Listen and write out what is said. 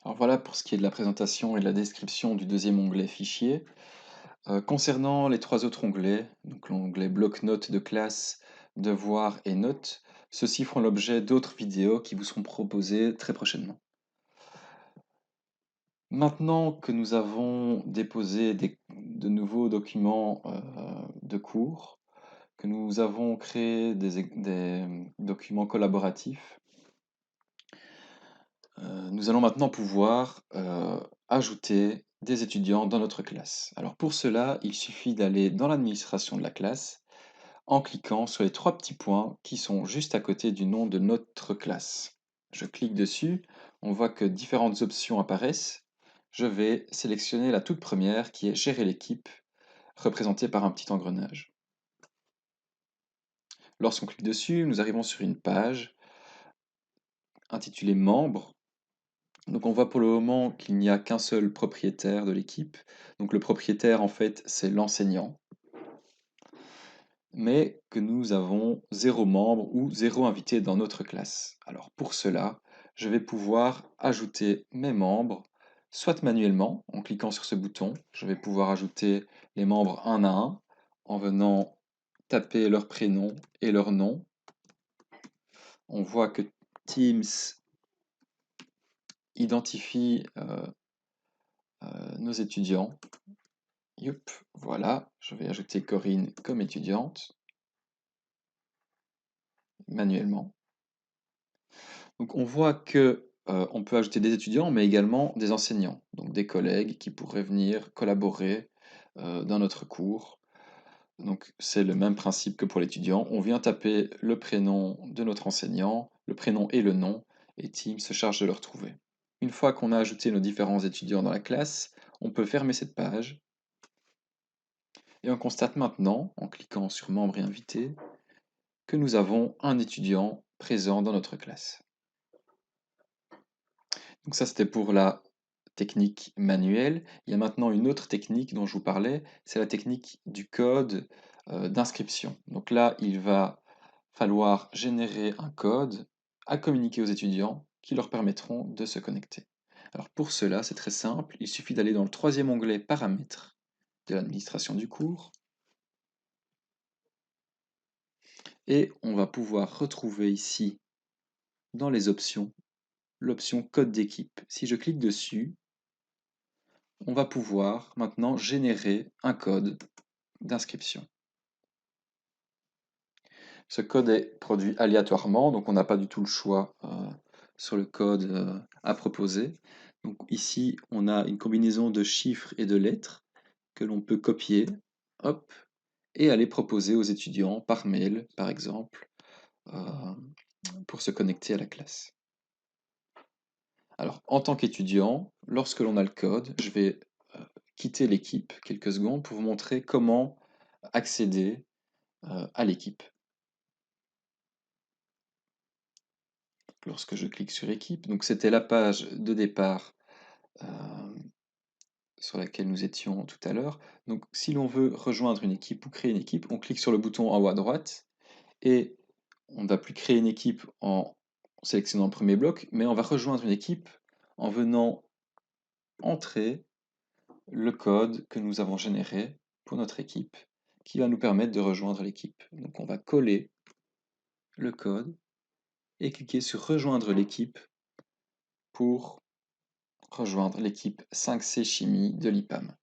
Alors voilà pour ce qui est de la présentation et de la description du deuxième onglet Fichier. Concernant les trois autres onglets, donc l'onglet Bloc-notes de classe, Devoirs et Notes, ceux-ci feront l'objet d'autres vidéos qui vous seront proposées très prochainement. Maintenant que nous avons déposé de nouveaux documents de cours, que nous avons créé des documents collaboratifs, nous allons maintenant pouvoir ajouter des étudiants dans notre classe. Alors pour cela, il suffit d'aller dans l'administration de la classe en cliquant sur les trois petits points qui sont juste à côté du nom de notre classe. Je clique dessus, on voit que différentes options apparaissent. Je vais sélectionner la toute première qui est Gérer l'équipe, représentée par un petit engrenage. Lorsqu'on clique dessus, nous arrivons sur une page intitulée Membres. Donc on voit pour le moment qu'il n'y a qu'un seul propriétaire de l'équipe. Donc le propriétaire en fait c'est l'enseignant, mais que nous avons 0 membre ou 0 invité dans notre classe. Alors pour cela, je vais pouvoir ajouter mes membres, soit manuellement en cliquant sur ce bouton. Je vais pouvoir ajouter les membres un à un en venant taper leur prénom et leur nom. On voit que Teams identifie nos étudiants. Youp, voilà, je vais ajouter Corinne comme étudiante, manuellement. Donc on voit que on peut ajouter des étudiants, mais également des enseignants, donc des collègues qui pourraient venir collaborer dans notre cours. Donc c'est le même principe que pour l'étudiant. On vient taper le prénom de notre enseignant, le prénom et le nom, et Teams se charge de le retrouver. Une fois qu'on a ajouté nos différents étudiants dans la classe, on peut fermer cette page. Et on constate maintenant, en cliquant sur Membres et invités, que nous avons un étudiant présent dans notre classe. Donc ça, c'était pour la technique manuelle. Il y a maintenant une autre technique dont je vous parlais, c'est la technique du code d'inscription. Donc là, il va falloir générer un code à communiquer aux étudiants qui leur permettront de se connecter. Alors pour cela, c'est très simple, il suffit d'aller dans le troisième onglet Paramètres de l'administration du cours, et on va pouvoir retrouver ici, dans les options, l'option Code d'équipe. Si je clique dessus, on va pouvoir maintenant générer un code d'inscription. Ce code est produit aléatoirement, donc on n'a pas du tout le choix sur le code à proposer. Donc ici, on a une combinaison de chiffres et de lettres que l'on peut copier, hop, et aller proposer aux étudiants par mail, par exemple, euh, pour se connecter à la classe. Alors, en tant qu'étudiant, lorsque l'on a le code, je vais quitter l'équipe quelques secondes pour vous montrer comment accéder à l'équipe. Lorsque je clique sur équipe, donc c'était la page de départ sur laquelle nous étions tout à l'heure. Donc si l'on veut rejoindre une équipe ou créer une équipe, on clique sur le bouton en haut à droite et on ne va plus créer une équipe en sélectionnant le premier bloc, mais on va rejoindre une équipe en venant entrer le code que nous avons généré pour notre équipe qui va nous permettre de rejoindre l'équipe. Donc on va coller le code et cliquer sur rejoindre l'équipe pour rejoindre l'équipe 5C Chimie de l'IPAM.